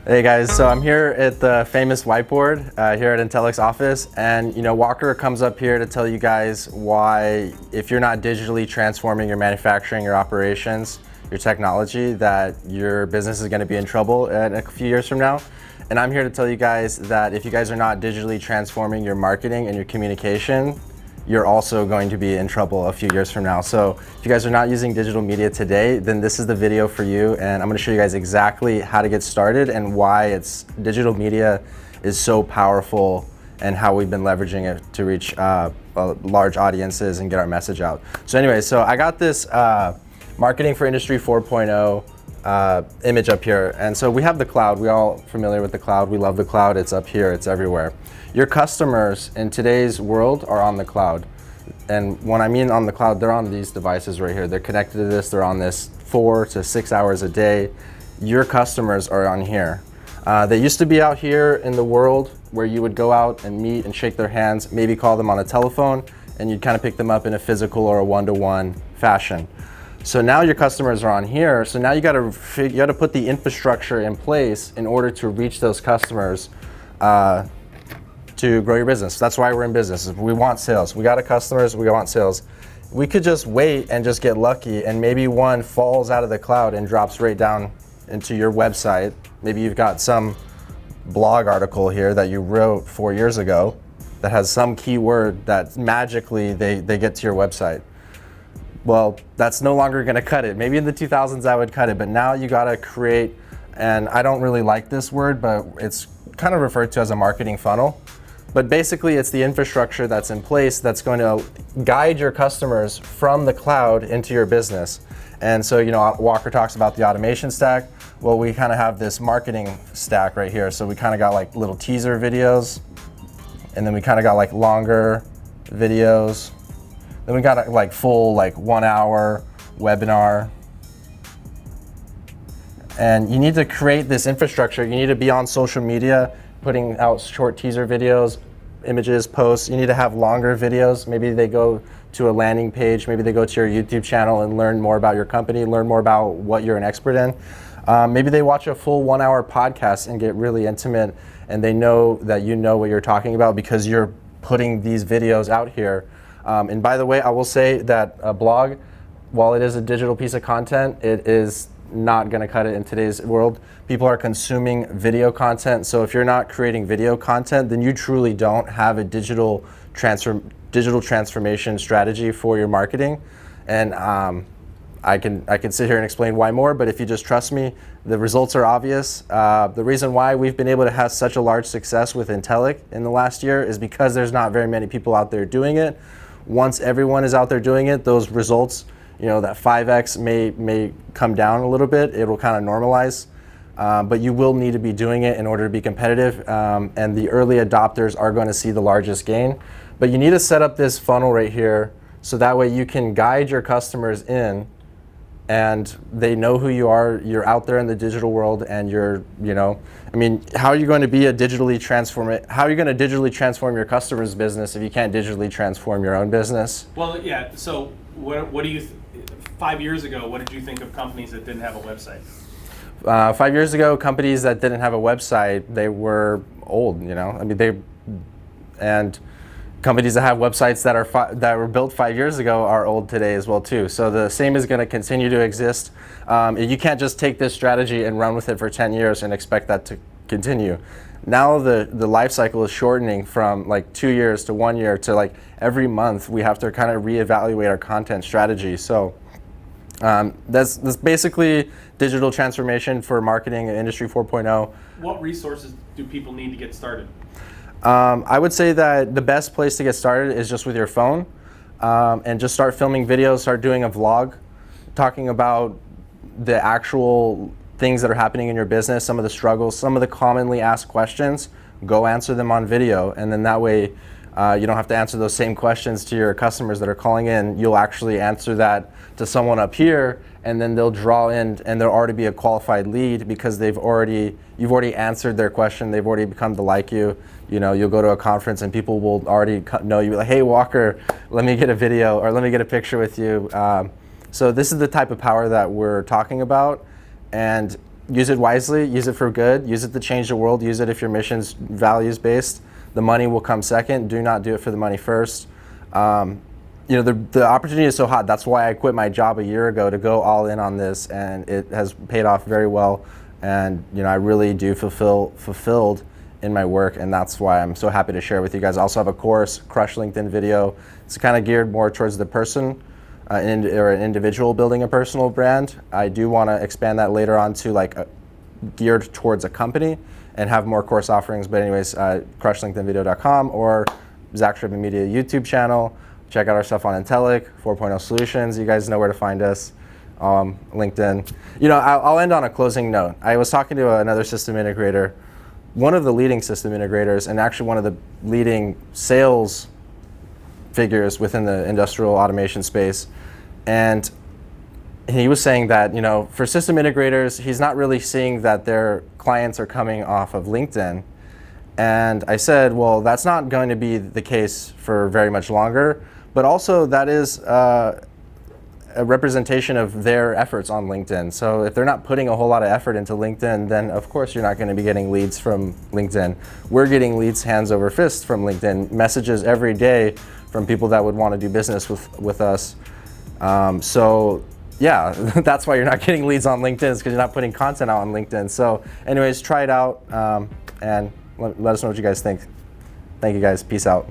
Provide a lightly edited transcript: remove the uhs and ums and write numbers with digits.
Hey guys, so I'm here at the famous whiteboard here at Intellic's office, and Walker comes up here to tell you guys why, if you're not digitally transforming your manufacturing, your operations, your technology, that your business is going to be in trouble in a few years from now. And I'm here to tell you guys that if you guys are not digitally transforming your marketing and your communication, you're also going to be in trouble a few years from now. So if you guys are not using digital media today, then this is the video for you, and I'm going to show you guys exactly how to get started and why digital media is so powerful and how we've been leveraging it to reach large audiences and get our message out. So anyway, so I got this Marketing for Industry 4.0 image up here, and so we have the cloud. We're all familiar with the cloud. We love the cloud. It's up here. It's everywhere. Your customers in today's world are on the cloud. And when I mean on the cloud, they're on these devices right here. They're connected to this. They're on this 4 to 6 hours a day. Your customers are on here. They used to be out here in the world where you would go out and meet and shake their hands, maybe call them on a telephone, and you'd kind of pick them up in a physical or a one-to-one fashion. So now your customers are on here. So now you got to put the infrastructure in place in order to reach those customers to grow your business. That's why we're in business. We want sales. We got a customers, we want sales. We could just wait and just get lucky, and maybe one falls out of the cloud and drops right down into your website. Maybe you've got some blog article here that you wrote 4 years ago that has some keyword that magically they get to your website. Well, that's no longer going to cut it. Maybe in the 2000s I would cut it, but now you got to create, and I don't really like this word, but it's kind of referred to as a marketing funnel. But basically, it's the infrastructure that's in place that's going to guide your customers from the cloud into your business. And so, Walker talks about the automation stack. Well, we kind of have this marketing stack right here. So we kind of got like little teaser videos, and then we kind of got like longer videos. Then we got like full 1 hour webinar. And you need to create this infrastructure. You need to be on social media, putting out short teaser videos, images, posts. You need to have longer videos. Maybe they go to a landing page. Maybe they go to your YouTube channel and learn more about your company, learn more about what you're an expert in. Maybe they watch a full 1 hour podcast and get really intimate, and they know that you know what you're talking about because you're putting these videos out here. And by the way, I will say that a blog, while it is a digital piece of content, it is not going to cut it in today's world. People are consuming video content. So if you're not creating video content, then you truly don't have a digital transformation strategy for your marketing. And I can sit here and explain why more, but if you just trust me, the results are obvious. The reason why we've been able to have such a large success with Intellic in the last year is because there's not very many people out there doing it. Once everyone is out there doing it, those results, that 5x may come down a little bit. It'll kind of normalize, but you will need to be doing it in order to be competitive. And the early adopters are going to see the largest gain. But you need to set up this funnel right here so that way you can guide your customers in, and they know who you are. You're out there in the digital world, and how are you going to be how are you going to digitally transform your customer's business if you can't digitally transform your own business? Well, yeah. So what do you? 5 years ago, what did you think of companies that didn't have a website? 5 years ago, companies that didn't have a website, they were old. And companies that have websites that were built 5 years ago are old today as well too. So the same is going to continue to exist. You can't just take this strategy and run with it for 10 years and expect that to continue. Now the life cycle is shortening from 2 years to 1 year to every month we have to kind of reevaluate our content strategy. So that's basically digital transformation for marketing and Industry 4.0. What resources do people need to get started? I would say that the best place to get started is just with your phone, and just start filming videos, start doing a vlog, talking about the actual things that are happening in your business, some of the struggles, some of the commonly asked questions. Go answer them on video, and then that way you don't have to answer those same questions to your customers that are calling in. You'll actually answer that to someone up here, and then they'll draw in, and there'll already be a qualified lead because you've already answered their question. They've already become to like you. You'll go to a conference and people will already know you. Like, hey Walker, let me get a video or let me get a picture with you. So this is the type of power that we're talking about, and use it wisely, use it for good, use it to change the world, use it if your mission's values based. The money will come second. Do not do it for the money first. You know, the opportunity is so hot. That's why I quit my job a year ago to go all in on this, and it has paid off very well. And you know, I really do fulfilled in my work, and that's why I'm so happy to share with you guys. I also have a course, Crush LinkedIn Video. It's kind of geared more towards the person or an individual building a personal brand. I do want to expand that later on to like geared towards a company and have more course offerings. But anyways, crushlinkedinvideo.com or Zack Scriven Media YouTube channel. Check out our stuff on Intellic, 4.0 Solutions. You guys know where to find us. LinkedIn. You know, I'll end on a closing note. I was talking to another system integrator, one of the leading system integrators, and actually one of the leading sales figures within the industrial automation space. And he was saying that, you know, for system integrators, he's not really seeing that their clients are coming off of LinkedIn. And I said, well, that's not going to be the case for very much longer, but also that is a representation of their efforts on LinkedIn. So if they're not putting a whole lot of effort into LinkedIn, then of course you're not going to be getting leads from LinkedIn. We're getting leads hands over fist from LinkedIn, messages every day from people that would want to do business with us. So yeah, that's why you're not getting leads on LinkedIn, is because you're not putting content out on LinkedIn. So anyways, try it out and let us know what you guys think. Thank you guys. Peace out.